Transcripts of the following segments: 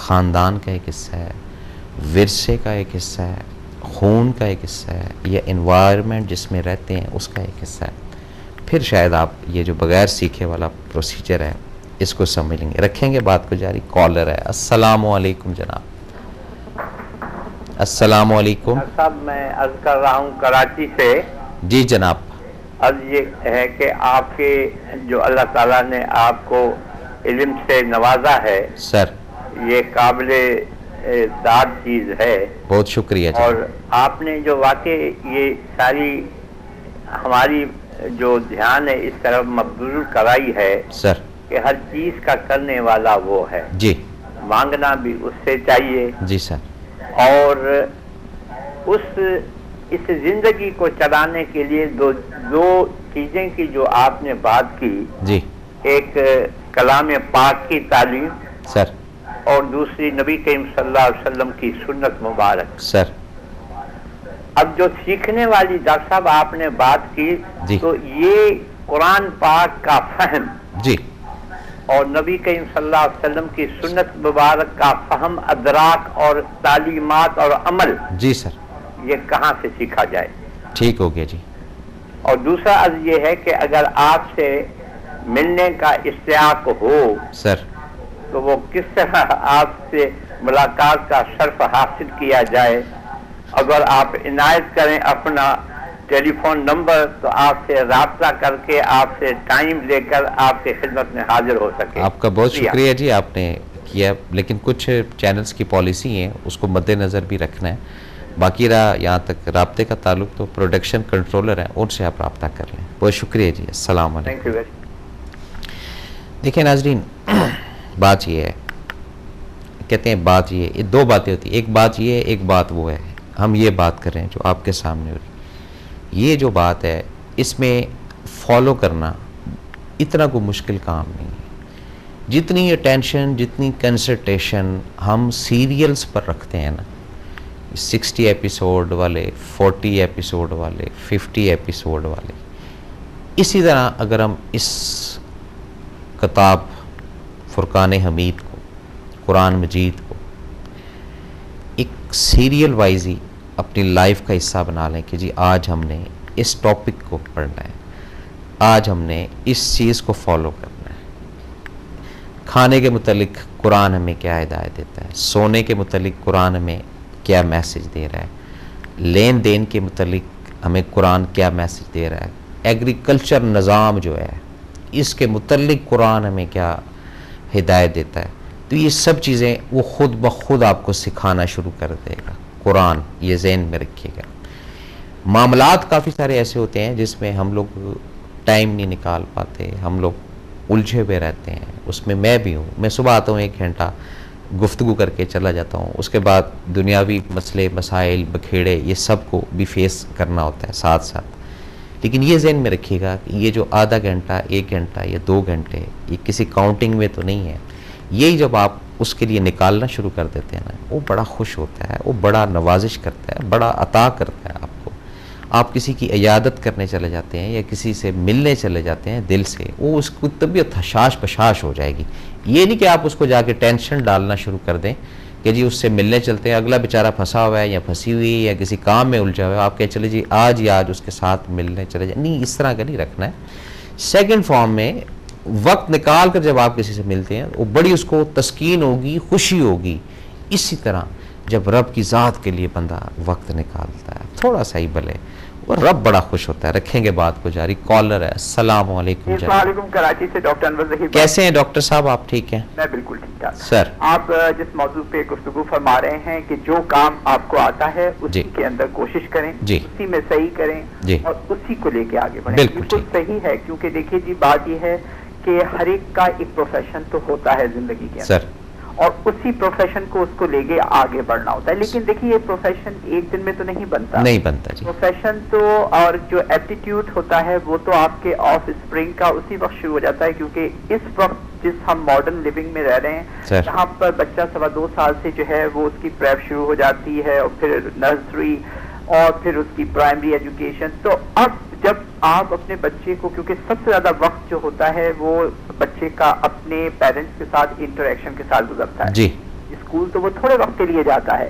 خاندان کا ایک حصہ ہے، ورثے کا ایک حصہ ہے، خون کا ایک حصہ ہے، یا انوائرمنٹ جس میں رہتے ہیں اس کا ایک حصہ ہے. پھر شاید آپ یہ جو بغیر سیکھے والا پروسیجر ہے اس کو سمجھ لیں گے. رکھیں گے بات کو جاری. کالر ہے. السلام علیکم جناب. السلام علیکم صاحب، میں عرض کر رہا ہوں کراچی سے. جی جناب. عرض یہ ہے کہ آپ کے جو اللہ تعالیٰ نے آپ کو علم سے نوازا ہے سر، یہ قابل داد چیز ہے. بہت شکریہ جی. اور آپ نے جو واقع یہ ساری ہماری جو دھیان ہے اس طرف مبذول کرائی ہے سر. کہ ہر چیز کا کرنے والا وہ ہے، جی مانگنا بھی اس سے چاہیے. جی سر. اور اس زندگی کو چلانے کے لیے دو چیزیں کی جو آپ نے بات کی، جی ایک کلام پاک کی تعلیم سر. اور دوسری نبی کریم صلی اللہ علیہ وسلم کی سنت مبارک. سر. اب جو سیکھنے والی ڈاکٹر صاحب آپ نے بات کی، جی. تو یہ قرآن پاک کا فہم جی اور نبی کریم صلی اللہ علیہ وسلم کی سنت مبارک کا فہم، ادراک اور تعلیمات اور عمل، جی سر. یہ کہاں سے سیکھا جائے؟ ٹھیک ہو گیا جی. اور دوسرا عرض یہ ہے کہ اگر آپ سے ملنے کا اشتیاق ہو سر. تو وہ کس طرح آپ سے ملاقات کا شرف حاصل کیا جائے؟ اگر آپ عنایت کریں اپنا ٹیلی فون نمبر تو آپ سے رابطہ کر کے آپ سے ٹائم لے کر آپ کے خدمت میں حاضر ہو سکے. آپ کا بہت شکریہ جی، آپ نے کیا، لیکن کچھ چینلز کی پالیسی ہیں اس کو مد نظر بھی رکھنا ہے. باقی رہا یہاں تک رابطے کا تعلق تو پروڈکشن کنٹرولر ہیں، ان سے آپ رابطہ کر لیں. بہت شکریہ جی. السلام علیکم. Thank you very. دیکھیں ناظرین، بات یہ ہے، کہتے ہیں بات یہ دو باتیں ہوتی ہیں، ایک بات یہ ہے، ایک بات وہ ہے. ہم یہ بات کر رہے ہیں جو آپ کے سامنے ہو رہی، یہ جو بات ہے اس میں فالو کرنا اتنا کوئی مشکل کام نہیں ہے. جتنی اٹینشن، جتنی کنسنٹریشن ہم سیریلز پر رکھتے ہیں نا، 60 ایپیسوڈ والے، 40 ایپیسوڈ والے، 50 ایپیسوڈ والے، اسی طرح اگر ہم اس کتاب فرقان حمید کو، قرآن مجید کو ایک سیریل وائزی اپنی لائف کا حصہ بنا لیں کہ جی آج ہم نے اس ٹاپک کو پڑھنا ہے، آج ہم نے اس چیز کو فالو کرنا ہے. کھانے کے متعلق قرآن ہمیں کیا ہدایت دیتا ہے، سونے کے متعلق قرآن ہمیں کیا میسج دے رہا ہے، لین دین کے متعلق ہمیں قرآن کیا میسج دے رہا ہے، ایگریکلچر نظام جو ہے اس کے متعلق قرآن ہمیں کیا ہدایت دیتا ہے. تو یہ سب چیزیں وہ خود بخود آپ کو سکھانا شروع کر دے گا قرآن. یہ ذہن میں رکھیے گا. معاملات کافی سارے ایسے ہوتے ہیں جس میں ہم لوگ ٹائم نہیں نکال پاتے، ہم لوگ الجھے ہوئے رہتے ہیں. اس میں میں بھی ہوں. میں صبح آتا ہوں 1 گھنٹہ گفتگو کر کے چلا جاتا ہوں، اس کے بعد دنیاوی مسئلے مسائل بکھیڑے یہ سب کو بھی فیس کرنا ہوتا ہے ساتھ ساتھ. لیکن یہ ذہن میں رکھیے گا کہ یہ جو آدھا گھنٹہ، 1 گھنٹہ یا 2 گھنٹے یہ کسی کاؤنٹنگ میں تو نہیں ہے. یہی جب آپ اس کے لیے نکالنا شروع کر دیتے ہیں نا، وہ بڑا خوش ہوتا ہے، وہ بڑا نوازش کرتا ہے، بڑا عطا کرتا ہے آپ کو. آپ کسی کی عیادت کرنے چلے جاتے ہیں یا کسی سے ملنے چلے جاتے ہیں دل سے، وہ اس کو طبیعت حشاش پشاش ہو جائے گی. یہ نہیں کہ آپ اس کو جا کے ٹینشن ڈالنا شروع کر دیں کہ جی اس سے ملنے چلتے ہیں، اگلا بیچارہ پھنسا ہوا ہے یا پھنسی ہوئی یا کسی کام میں الجھا ہوا ہے، آپ کہیں چلے جی آج ہی آج اس کے ساتھ ملنے چلے جائیں. نہیں، اس طرح کا نہیں رکھنا ہے. سیکنڈ فارم میں وقت نکال کر جب آپ کسی سے ملتے ہیں وہ بڑی اس کو تسکین ہوگی، خوشی ہوگی. اسی طرح جب رب کی ذات کے لیے بندہ وقت نکالتا ہے تھوڑا سا ہی بھلے، وہ رب بڑا خوش ہوتا ہے. رکھیں گے بات کو جاری. کالر ہے. السلام علیکم. السلام علیکم. کراچی سے ڈاکٹر انور ظہیر. کیسے ہیں ڈاکٹر صاحب آپ؟ ٹھیک ہیں؟ میں بالکل ٹھیک ٹھاک. سر، آپ جس موضوع پہ گفتگو فرما رہے ہیں کہ جو کام آپ کو آتا ہے اسی کے اندر کوشش کریں، اسی میں صحیح کریں اور اسی کو لے کے آگے بڑھیں. بالکل صحیح ہے. کیونکہ دیکھیے جی بات یہ ہے کہ ہر ایک کا ایک پروفیشن تو ہوتا ہے زندگی کے اندر، اور اسی پروفیشن کو اس کو لے کے آگے بڑھنا ہوتا ہے. لیکن دیکھیے یہ پروفیشن ایک دن میں تو نہیں بنتا جی. پروفیشن تو اور جو ایپٹیٹیوڈ ہوتا ہے وہ تو آپ کے آف اسپرنگ کا اسی وقت شروع ہو جاتا ہے. کیونکہ اس وقت جس ہم ماڈرن لیونگ میں رہ رہے ہیں جہاں پر بچہ 2.25 سال سے جو ہے وہ اس کی پریپ شروع ہو جاتی ہے اور پھر نرسری اور پھر اس کی پرائمری ایجوکیشن. تو اب جب آپ اپنے بچے کو، کیونکہ سب سے زیادہ وقت جو ہوتا ہے وہ بچے کا اپنے پیرنٹس کے ساتھ انٹریکشن کے ساتھ گزرتا ہے. جی اسکول تو وہ تھوڑے وقت کے لیے جاتا ہے,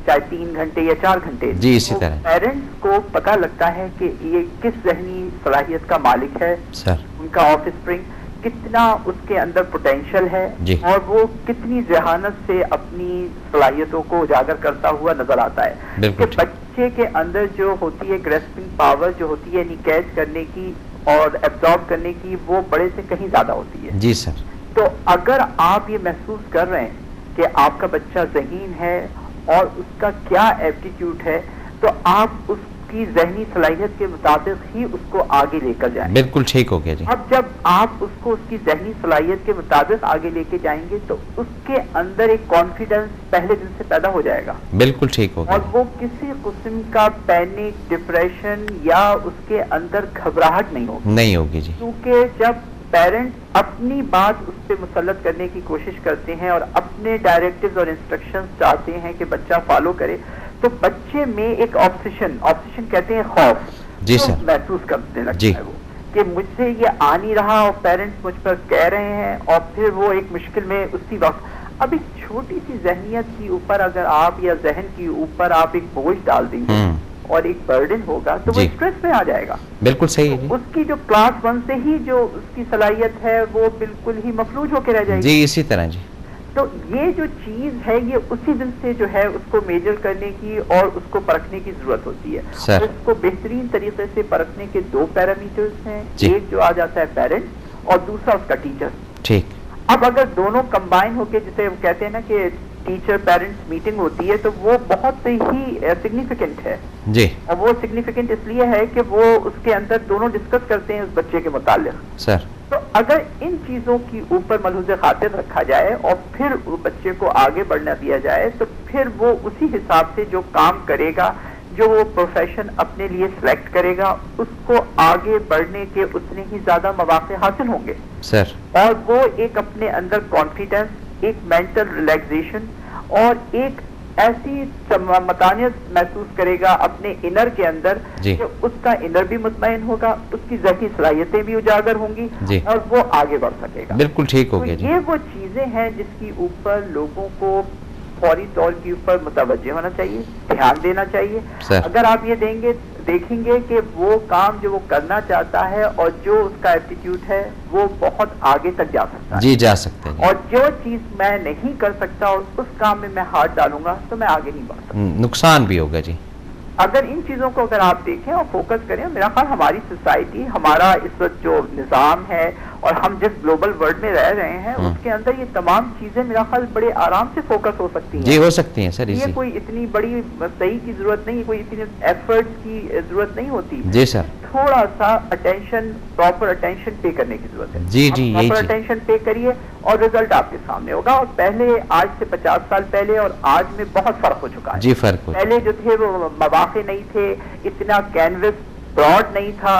چاہے 3 گھنٹے یا 4 گھنٹے. جی اسی طرح پیرنٹس کو پتہ لگتا ہے کہ یہ کس ذہنی صلاحیت کا مالک ہے سر, ان کا آف اسپرنگ کتنا اس کے اندر پوٹینشیل ہے, جی, اور وہ کتنی ذہانت سے اپنی صلاحیتوں کو اجاگر کرتا ہوا نظر آتا ہے. بالکل. کہ بچے کے اندر جو ہوتی ہے گریسپنگ پاور جو ہوتی ہے یعنی کیچ کرنے کی اور ایبزارب کرنے کی, وہ بڑے سے کہیں زیادہ ہوتی ہے. جی سر. تو اگر آپ یہ محسوس کر رہے ہیں کہ آپ کا بچہ ذہین ہے اور اس کا کیا ایپٹیٹیوڈ ہے, تو آپ اس کی ذہنی صلاحیت کے مطابق ہی اس کو آگے لے کر جائیں. بالکل ٹھیک ہو گیا جی. اب جب آپ اس کو اس کی ذہنی صلاحیت کے مطابق آگے لے کے جائیں گے تو اس کے اندر ایک کانفیڈنس پہلے دن سے پیدا ہو جائے گا. بالکل ٹھیک ہو گیا. اور وہ کسی قسم کا پینک, ڈپریشن یا اس کے اندر گھبراہٹ نہیں ہوگی جی. کیونکہ جب پیرنٹس اپنی بات اس پہ مسلط کرنے کی کوشش کرتے ہیں اور اپنے ڈائریکٹیوز اور انسٹرکشنز چاہتے ہیں کہ بچہ فالو کرے, تو بچے میں ایک آبسیشن کہتے ہیں خوف, جی سر, محسوس کرنے لگتا جی. ہے وہ کہ مجھ سے یہ آ نہیں رہا اور پیرنٹس مجھ پر کہہ رہے ہیں, اور پھر وہ ایک مشکل میں اسی وقت اب ایک چھوٹی سی ذہنیت کے اوپر اگر آپ یا ذہن کے اوپر آپ ایک بوجھ ڈال دیں گے اور ایک برڈن ہوگا تو وہ اسٹریس میں آ جائے گا. بالکل صحیح ہے. اس کی جو کلاس 1 سے ہی جو اس کی صلاحیت ہے وہ بالکل ہی مفلوج ہو کے رہ جائے گی. جی اسی طرح جی. تو یہ جو چیز ہے یہ اسی دن سے جو ہے اس کو میجر کرنے کی اور اس کو پرکھنے کی ضرورت ہوتی ہے. سر. اس کو بہترین طریقے سے پرکھنے کے 2 پیرامیٹرز ہیں, جی. ایک جو آ جاتا ہے پیرنٹ اور دوسرا اس کا ٹیچر. ٹھیک. اب اگر دونوں کمبائن ہو کے جسے کہتے ہیں نا کہ ٹیچر پیرنٹس میٹنگ ہوتی ہے تو وہ بہت ہی سگنیفیکنٹ ہے. جی. اور وہ سگنیفیکنٹ اس لیے ہے کہ وہ اس کے اندر دونوں ڈسکس کرتے ہیں اس بچے کے متعلق. سر. تو اگر ان چیزوں کی اوپر ملحوظ خاطر رکھا جائے اور پھر بچے کو آگے بڑھنا دیا جائے تو پھر وہ اسی حساب سے جو کام کرے گا, جو وہ پروفیشن اپنے لیے سلیکٹ کرے گا, اس کو آگے بڑھنے کے اتنے ہی زیادہ مواقع حاصل ہوں گے. سر. اور وہ ایک اپنے اندر کانفیڈنس, ایک مینٹل ریلیکسیشن اور ایک ایسی متانیت محسوس کرے گا اپنے انر کے اندر جی. کہ اس کا انر بھی مطمئن ہوگا, اس کی ذہنی صلاحیتیں بھی اجاگر ہوں گی جی. اور وہ آگے بڑھ سکے گا. بالکل ٹھیک ہو گیا جی. یہ وہ چیزیں ہیں جس کی اوپر لوگوں کو فوری طور کے اوپر متوجہ ہونا چاہیے, دھیان دینا چاہیے. اگر آپ یہ دیکھیں گے کہ وہ کام جو وہ کرنا چاہتا ہے اور جو اس کا ایپٹیٹیوڈ ہے وہ بہت آگے تک جا سکتا ہے. جی جا سکتے ہیں. اور جو چیز میں نہیں کر سکتا اور اس کام میں میں ہاتھ ڈالوں گا تو میں آگے نہیں بڑھ سکتا. نقصان بھی ہوگا جی. اگر ان چیزوں کو اگر آپ دیکھیں اور فوکس کریں, میرا خیال ہماری سوسائٹی, ہمارا اس وقت جو نظام ہے اور ہم جس گلوبل ورلڈ میں رہ رہے ہیں اس کے اندر یہ تمام چیزیں میرا خیال بڑے آرام سے فوکس ہو سکتی ہیں. جی ہو سکتی ہیں سر. یہ کوئی اتنی بڑی صحیح کی ضرورت نہیں, کوئی اتنی ایفرٹس کی ضرورت نہیں ہوتی. جی سر. تھوڑا سا اٹینشن, پراپر اٹینشن پے کرنے کی ضرورت ہے. جی جی پراپر اٹینشن پے کریے اور ریزلٹ آپ کے سامنے ہوگا. اور پہلے آج سے 50 سال پہلے اور آج میں بہت فرق ہو چکا ہے. جی فرق ہو. پہلے جو تھے وہ مواقع نہیں تھے, اتنا کینوس براڈ نہیں تھا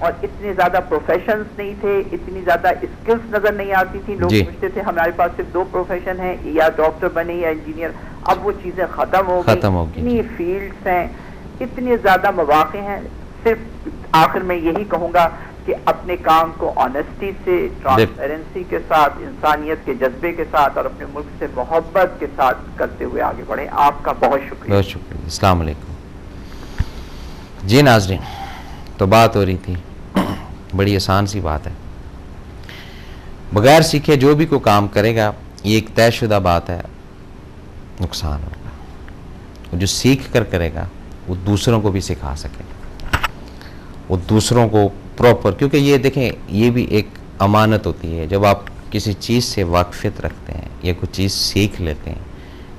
اور اتنے زیادہ پروفیشنز نہیں تھے, اتنی زیادہ اسکلز نظر نہیں آتی تھی. لوگ سوچتے تھے ہمارے پاس صرف 2 پروفیشن ہیں, یا ڈاکٹر بنے یا انجینئر. اب وہ چیزیں ختم ہو گئی. اتنی فیلڈز ہیں, اتنے زیادہ مواقع ہیں. صرف آخر میں یہی کہوں گا کہ اپنے کام کو آنیسٹی سے, ٹرانسپیرنسی کے ساتھ, انسانیت کے جذبے کے ساتھ اور اپنے ملک سے محبت کے ساتھ کرتے ہوئے آگے بڑھیں. آپ کا بہت شکریہ. بہت شکریہ. السلام علیکم. جی ناظرین, تو بات ہو رہی تھی, بڑی آسان سی بات ہے, بغیر سیکھے جو بھی کوئی کام کرے گا یہ ایک طے شدہ بات ہے, نقصان ہوگا. جو سیکھ کر کرے گا وہ دوسروں کو بھی سکھا سکے, وہ دوسروں کو پراپر, کیونکہ یہ دیکھیں یہ بھی ایک امانت ہوتی ہے. جب آپ کسی چیز سے واقفیت رکھتے ہیں یا کوئی چیز سیکھ لیتے ہیں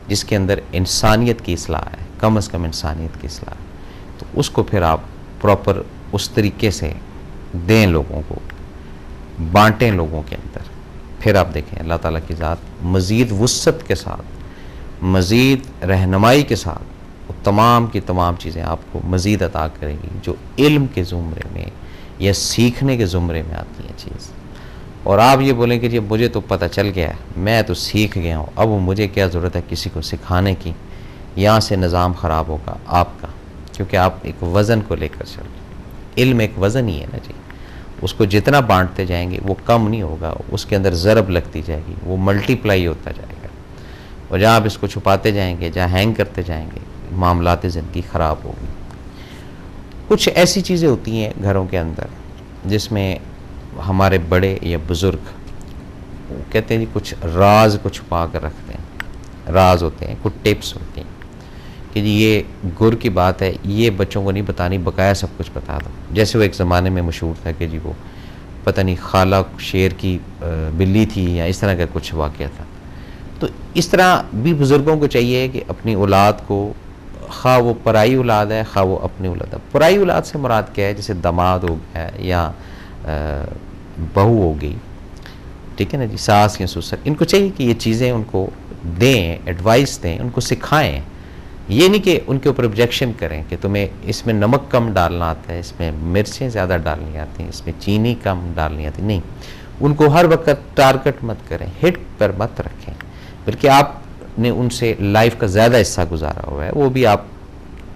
جس کے اندر انسانیت کی اصلاح ہے, کم از کم انسانیت کی اصلاح ہے, تو اس کو پھر آپ پراپر اس طریقے سے دیں, لوگوں کو بانٹیں لوگوں کے اندر. پھر آپ دیکھیں اللہ تعالیٰ کی ذات مزید وسعت کے ساتھ, مزید رہنمائی کے ساتھ وہ تمام کی تمام چیزیں آپ کو مزید عطا کرے گی جو علم کے زمرے میں یا سیکھنے کے زمرے میں آتی ہیں چیز. اور آپ یہ بولیں کہ جی مجھے تو پتہ چل گیا ہے, میں تو سیکھ گیا ہوں, اب مجھے کیا ضرورت ہے کسی کو سکھانے کی. یہاں سے نظام خراب ہوگا آپ کا, کیونکہ آپ ایک وزن کو لے کر چل رہے ہیں. علم ایک وزن ہی ہے نا جی, اس کو جتنا بانٹتے جائیں گے وہ کم نہیں ہوگا, اس کے اندر ضرب لگتی جائے گی, وہ ملٹی پلائی ہوتا جائے گا. اور جہاں آپ اس کو چھپاتے جائیں گے، جہاں ہینگ کرتے جائیں گے، معاملات زندگی خراب ہوگی۔ کچھ ایسی چیزیں ہوتی ہیں گھروں کے اندر جس میں ہمارے بڑے یا بزرگ کہتے ہیں جی کچھ راز کو چھپا کر رکھتے ہیں، راز ہوتے ہیں، کچھ ٹپس ہوتے ہیں کہ جی یہ گر کی بات ہے، یہ بچوں کو نہیں بتانی، بقایا سب کچھ بتا دو۔ جیسے وہ ایک زمانے میں مشہور تھا کہ جی وہ پتہ نہیں خالہ شیر کی بلی تھی یا اس طرح کا کچھ واقعہ تھا۔ تو اس طرح بھی بزرگوں کو چاہیے کہ اپنی اولاد کو، خواہ وہ پرائی اولاد ہے خواہ وہ اپنی اولاد ہے، پرائی اولاد سے مراد کیا ہے، جیسے داماد ہو گیا یا بہو ہو گئی، ٹھیک ہے نا جی، ساس یا سسر، ان کو چاہیے کہ یہ چیزیں ان کو دیں، ایڈوائس دیں، ان کو سکھائیں۔ یہ نہیں کہ ان کے اوپر objection کریں کہ تمہیں اس میں نمک کم ڈالنا آتا ہے، اس میں مرچیں زیادہ ڈالنی آتی ہیں، اس میں چینی کم ڈالنی آتی، نہیں، ان کو ہر وقت ٹارگٹ مت کریں، ہٹ پر مت رکھیں، بلکہ آپ نے ان سے لائف کا زیادہ حصہ گزارا ہوا ہے، وہ بھی آپ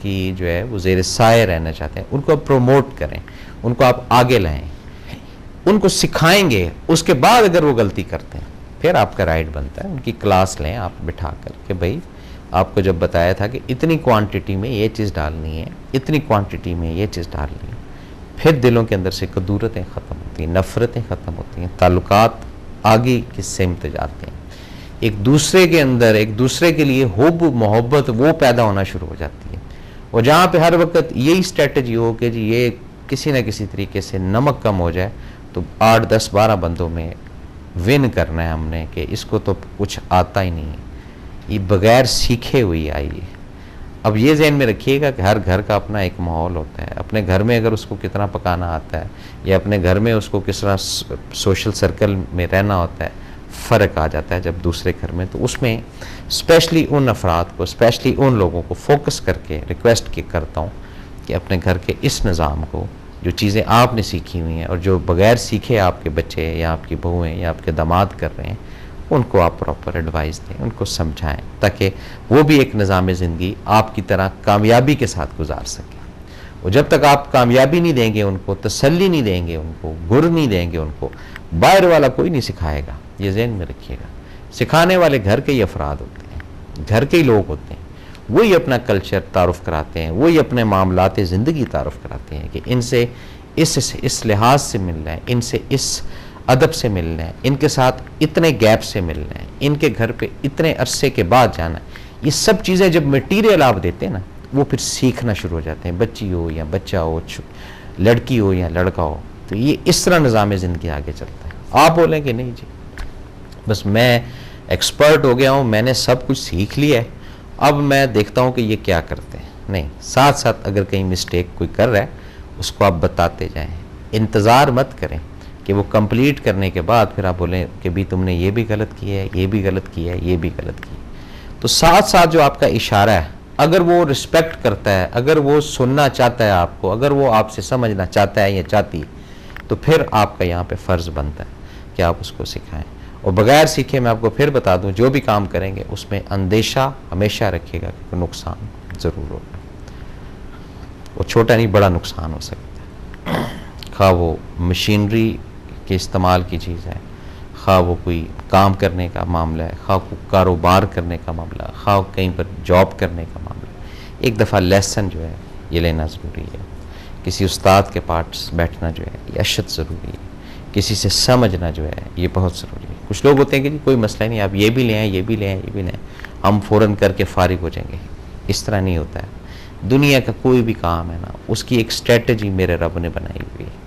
کی جو ہے وہ زیر سایہ رہنا چاہتے ہیں، ان کو آپ پروموٹ کریں، ان کو آپ آگے لائیں، ان کو سکھائیں گے، اس کے بعد اگر وہ غلطی کرتے ہیں پھر آپ کا رائٹ بنتا ہے ان کی کلاس لیں آپ بٹھا کر کہ بھائی آپ کو جب بتایا تھا کہ اتنی کوانٹٹی میں یہ چیز ڈالنی ہے، اتنی کوانٹٹی میں یہ چیز ڈالنی ہے، پھر دلوں کے اندر سے کدورتیں ختم ہوتی ہیں، نفرتیں ختم ہوتی ہیں، تعلقات آگے کی سمت جاتے ہیں، ایک دوسرے کے اندر ایک دوسرے کے لیے حب محبت وہ پیدا ہونا شروع ہو جاتی ہے۔ اور جہاں پہ ہر وقت یہی اسٹریٹجی ہو کہ جی یہ کسی نہ کسی طریقے سے نمک کم ہو جائے، تو 8 10 12 بندوں میں ون کرنا ہے ہم نے کہ اس کو تو کچھ آتا ہی نہیں ہے، یہ بغیر سیکھے ہوئی آئی ہے۔ اب یہ ذہن میں رکھیے گا کہ ہر گھر کا اپنا ایک ماحول ہوتا ہے، اپنے گھر میں اگر اس کو کتنا پکانا آتا ہے یا اپنے گھر میں اس کو کس طرح سوشل سرکل میں رہنا ہوتا ہے، فرق آ جاتا ہے جب دوسرے گھر میں، تو اس میں اسپیشلی ان افراد کو، اسپیشلی ان لوگوں کو فوکس کر کے ریکویسٹ کرتا ہوں کہ اپنے گھر کے اس نظام کو، جو چیزیں آپ نے سیکھی ہوئی ہیں اور جو بغیر سیکھے آپ کے بچے یا آپ کی بہویں یا آپ کے داماد کر رہے ہیں، ان کو آپ پراپر ایڈوائس دیں، ان کو سمجھائیں، تاکہ وہ بھی ایک نظام زندگی آپ کی طرح کامیابی کے ساتھ گزار سکیں۔ اور جب تک آپ کامیابی نہیں دیں گے ان کو، تسلی نہیں دیں گے ان کو، گر نہیں دیں گے ان کو، باہر والا کوئی نہیں سکھائے گا، یہ ذہن میں رکھیے گا۔ سکھانے والے گھر کے ہی افراد ہوتے ہیں، گھر کے ہی لوگ ہوتے ہیں، وہی اپنا کلچر تعارف کراتے ہیں، وہی اپنے معاملات زندگی تعارف کراتے ہیں کہ ان سے اس لحاظ سے ملنا ہے، ان سے اس ادب سے ملنا ہے، ان کے ساتھ اتنے گیپ سے ملنا ہے، ان کے گھر پہ اتنے عرصے کے بعد جانا ہے۔ یہ سب چیزیں جب میٹیریل آپ دیتے ہیں نا، وہ پھر سیکھنا شروع ہو جاتے ہیں، بچی ہو یا بچہ ہو، لڑکی ہو یا لڑکا ہو، تو یہ اس طرح نظام زندگی آگے چلتا ہے۔ آپ بولیں کہ نہیں جی بس میں ایکسپرٹ ہو گیا ہوں، میں نے سب کچھ سیکھ لیا ہے، اب میں دیکھتا ہوں کہ یہ کیا کرتے ہیں، نہیں، ساتھ ساتھ اگر کہیں مسٹیک کوئی کر رہا ہے اس کو آپ بتاتے جائیں، انتظار مت کریں کہ وہ کمپلیٹ کرنے کے بعد پھر آپ بولیں کہ بھی تم نے یہ بھی غلط کیا ہے، یہ بھی غلط کیا ہے، یہ بھی غلط کیا ہے۔ تو ساتھ ساتھ جو آپ کا اشارہ ہے، اگر وہ رسپیکٹ کرتا ہے، اگر وہ سننا چاہتا ہے آپ کو، اگر وہ آپ سے سمجھنا چاہتا ہے یا چاہتی ہے، تو پھر آپ کا یہاں پہ فرض بنتا ہے کہ آپ اس کو سکھائیں۔ اور بغیر سیکھے میں آپ کو پھر بتا دوں، جو بھی کام کریں گے اس میں اندیشہ ہمیشہ رکھیے گا کہ نقصان ضرور ہوگا، وہ چھوٹا نہیں بڑا نقصان ہو سکتا ہے، خواہ وہ مشینری کے استعمال کی چیز ہے، خواہ وہ کوئی کام کرنے کا معاملہ ہے، خواہ کوئی کاروبار کرنے کا معاملہ ہے، خواہ کہیں پر جاب کرنے کا معاملہ ہے۔ ایک دفعہ لیسن جو ہے یہ لینا ضروری ہے، کسی استاد کے پاس بیٹھنا جو ہے یہ اشد ضروری ہے، کسی سے سمجھنا جو ہے یہ بہت ضروری ہے۔ کچھ لوگ ہوتے ہیں کہ جی کوئی مسئلہ نہیں، آپ یہ بھی لے آئیں، یہ بھی لے آئیں، یہ بھی لے آئیں، ہم فوراً کر کے فارغ ہو جائیں گے، اس طرح نہیں ہوتا ہے۔ دنیا کا کوئی بھی کام ہے نا، اس کی ایک اسٹریٹجی میرے رب نے بنائی ہوئی ہے،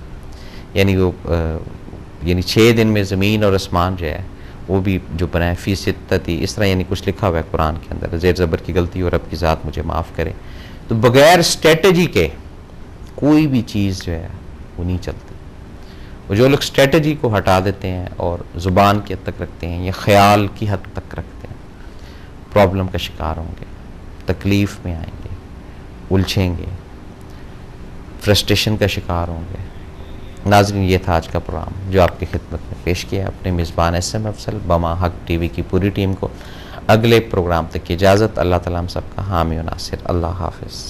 یعنی 6 دن میں زمین اور آسمان جو ہے وہ بھی جو بنائے فی ستتی، اس طرح یعنی کچھ لکھا ہوا ہے قرآن کے اندر، زیر زبر کی غلطی اور رب کی ذات مجھے معاف کرے۔ تو بغیر اسٹریٹجی کے کوئی بھی چیز جو ہے وہ نہیں چلتی۔ وہ جو لوگ اسٹریٹجی کو ہٹا دیتے ہیں اور زبان کی حد تک رکھتے ہیں یا خیال کی حد تک رکھتے ہیں، پرابلم کا شکار ہوں گے، تکلیف میں آئیں گے، الجھیں گے، فرسٹریشن کا شکار ہوں گے۔ ناظرین، یہ تھا آج کا پروگرام جو آپ کی خدمت میں پیش کیا اپنے میزبان SM افضل بما حق ٹی وی کی پوری ٹیم کو۔ اگلے پروگرام تک کی اجازت، اللہ تعالیٰ ہم سب کا حامی و ناصر، اللہ حافظ۔